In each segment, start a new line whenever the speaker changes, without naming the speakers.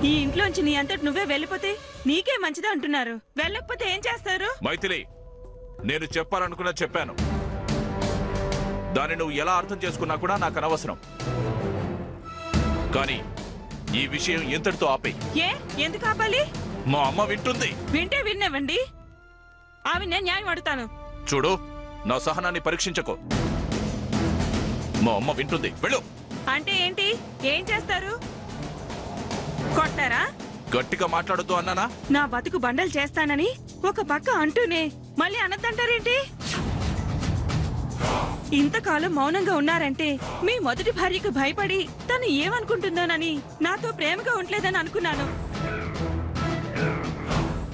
ఈ ఇంట్లోంచి నీ అంతటి నువ్వే వెళ్ళిపోతే నీకే మంచిది అంటున్నారు. వెళ్ళకపోతే ఏం చేస్తారు?
మైథిలి, నేను చెప్పాలనుకున్నా చెప్పాను. దాన్ని నువ్వు ఎలా అర్థం చేసుకున్నా కూడా నాకు అనవసరం. కానీ ఈ విషయం ఎంతటితో ఆపేయి.
ఏ ఎందుకు ఆపాలి?
మా అమ్మ వింటుంది.
వింటే విన్నవండి, ఆమె నేను న్యాయం అడుగుతాను.
చూడు, నా సహనాన్ని పరీక్షించకు. మా అమ్మ వింటుంది. వెళ్ళు.
అంటే ఏంటి? ఏం చేస్తారు? కొట్టారా?
గట్టిగా మాట్లాడొద్దు అన్నానా?
నా బతుకు బండలు చేస్తానని ఒక పక్క అంటూనే మళ్ళీ అనద్దంటారేంటి? ఇంతకాలం మౌనంగా ఉన్నారంటే మీ మొదటి భార్యకు భయపడి తను ఏమనుకుంటుందోనని, నాతో ప్రేమగా ఉండలేదని అనుకున్నాను.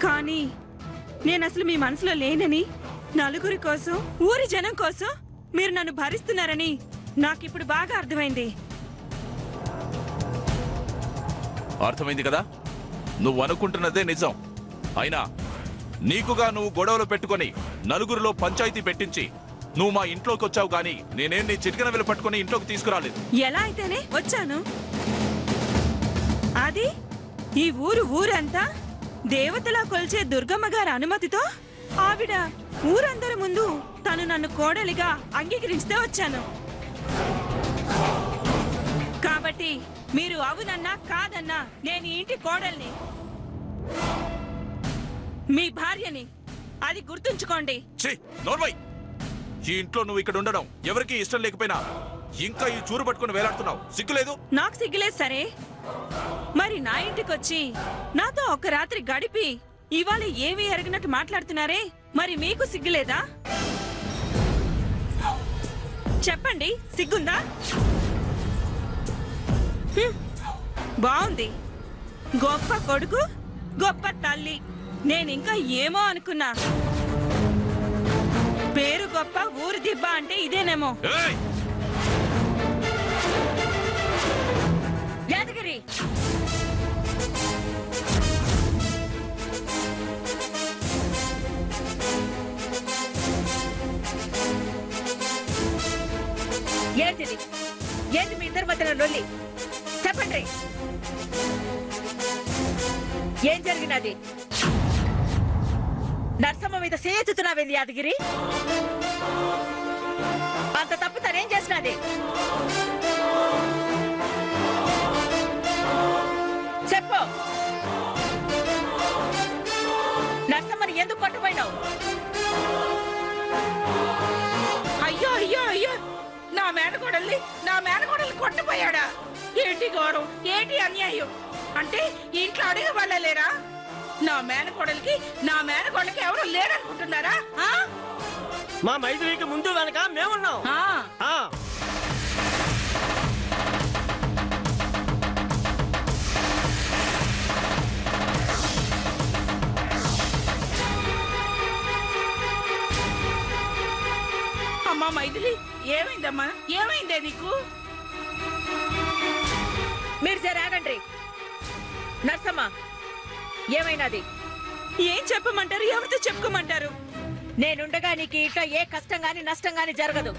కానీ నేనసలు మీ మనసులో లేనని, నలుగురి కోసం, ఊరి జనం కోసం మీరు నన్ను భరిస్తున్నారని నాకిప్పుడు బాగా అర్థమైంది.
అర్థమైంది కదా? నువ్వు అనుకుంటున్నదే నిజం. అయినా నీకుగా నువ్వు గొడవలు పెట్టుకొని నలుగురిలో పంచాయతీ పెట్టించి నువ్వు మా ఇంట్లోకి వచ్చావు. గాని నేనేం నీ చిటికెన వేలు పట్టుకుని ఇంట్లోకి తీసుకురాలేదు.
ఎలా అయితేనే వచ్చాను. అది ఈ ఊరంతా దేవతలా కొలిచే దుర్గమ్మ గారి అనుమతితో ఆవిడ ఊరందరి ముందు తను నన్ను కోడలిగా అంగీకరిస్తే వచ్చాను. కాబట్టి మీరు అవునన్నా కాదన్నా నేను ఈ ఇంటి కోడల్ని, మీ భార్యని. అది గుర్తుంచుకోండి.
ఈ ఇంట్లో నువ్వు ఇక్కడ ఉండడం ఎవరికి ఇష్టం లేకపోయినా ఇంకా ఈ చూరు పట్టుకుని వేలాడుతున్నావు. సిగ్గులేదు?
నాకు సిగ్గులేదు సరే, మరి నా ఇంటికొచ్చి నాతో ఒక రాత్రి గడిపి ఇవాళ ఏమీ ఎరగినట్టు మాట్లాడుతున్నారే, మరి మీకు సిగ్గులేదా? చెప్పండి, సిగ్గుందా? బాగుంది. గొప్ప కొడుకు, గొప్ప తల్లి. నేనింకా ఏమో అనుకున్నా. పేరు గొప్ప, ఊరు దిబ్బ అంటే ఇదేనేమో. యాదగిరి, ఏంటిది? ఏంటి మీ ఇద్దరి మధ్యలో లొల్లి? చెప్పండి, ఏం జరిగినది? నర్సమ్మ మీద సేతుతున్నావేంది యాదగిరి? అంత తప్పు తనేం చేసినది? చెప్పు. నర్సమ్మని ఎందుకు కొట్టుపోయినావు? అయ్యో అయ్యో అయ్యో, నా మేనకోడల్ని కొట్టుపోయాడా? ఏంటి గౌరవం, ఏంటి అన్యాయం? అంటే ఇంట్లో అడిగే వాళ్ళ లేరా? నా మేనకోడలికి ఎవరు లేరనుకుంటున్నారా?
మా మైత్రికి ముందు వెనక మేమున్నాం.
అమ్మా మైథిలి, ఏమైందమ్మా? ఏమైందే నీకు?
మీరు జరాగండి. నర్సమ్మ, ఏమైనాది?
ఏం చెప్పమంటారు? ఎవరితో చెప్పుకోమంటారు?
నేనుండగా నీకు ఇట్లా ఏ కష్టం గాని నష్టం గాని జరగదు.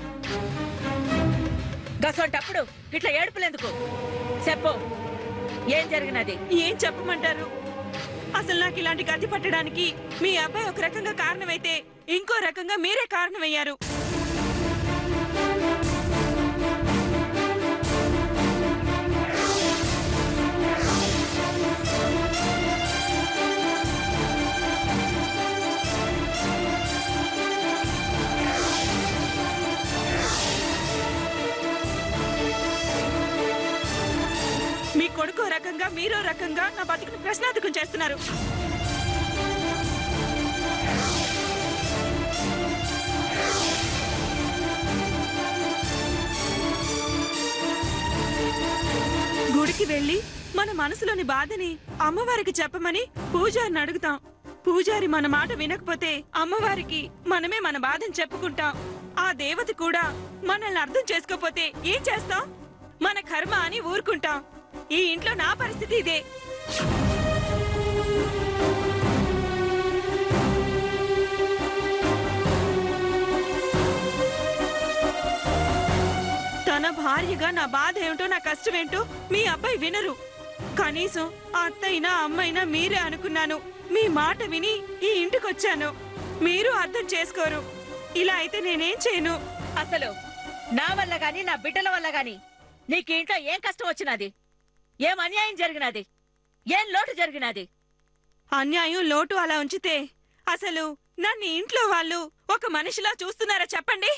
గసంటప్పుడు ఇట్లా ఏడుపులేందుకు? చెప్పు, ఏం జరిగినది?
ఏం చెప్పమంటారు? అసలు నాకు ఇలాంటి గతి పట్టడానికి మీ అబ్బాయి ఒక రకంగా కారణమైతే ఇంకో రకంగా మీరే కారణమయ్యారు. మీ కొడుకో రకంగా మీరో రకంగా నా బతుకుని ప్రశ్నార్థకం చేస్తున్నారు. గుడికి వెళ్లి మన మనసులోని బాధని అమ్మవారికి చెప్పమని పూజారిని అడుగుతాం. పూజారి మన మాట వినకపోతే అమ్మవారికి మనమే మన బాధని చెప్పుకుంటాం. ఆ దేవత కూడా మనల్ని అర్థం చేసుకోపోతే ఏం చేస్తాం? మన కర్మ అని ఊరుకుంటాం. ఈ ఇంట్లో నా పరిస్థితి ఇదే. తన భార్యగా నా బాధ ఏమిటో, నా కష్టమేంటో మీ అబ్బాయి వినరు. కనీసం అత్తైనా అమ్మైనా మీరే అనుకున్నాను. మీ మాట విని ఈ ఇంటికొచ్చాను. మీరు అర్థం చేసుకోరు. ఇలా అయితే నేనేం చేయను.
అసలు నా వల్ల గాని నా బిడ్డల వల్ల గాని నీకు ఇంట్లో ఏం కష్టం వచ్చినది? ఏం అన్యాయం జరిగినది? ఏం లోటు జరిగినది?
అన్యాయం లోటు అలా ఉంచితే అసలు నన్ను ఇంట్లో వాళ్ళు ఒక మనిషిలా చూస్తున్నారా చెప్పండి.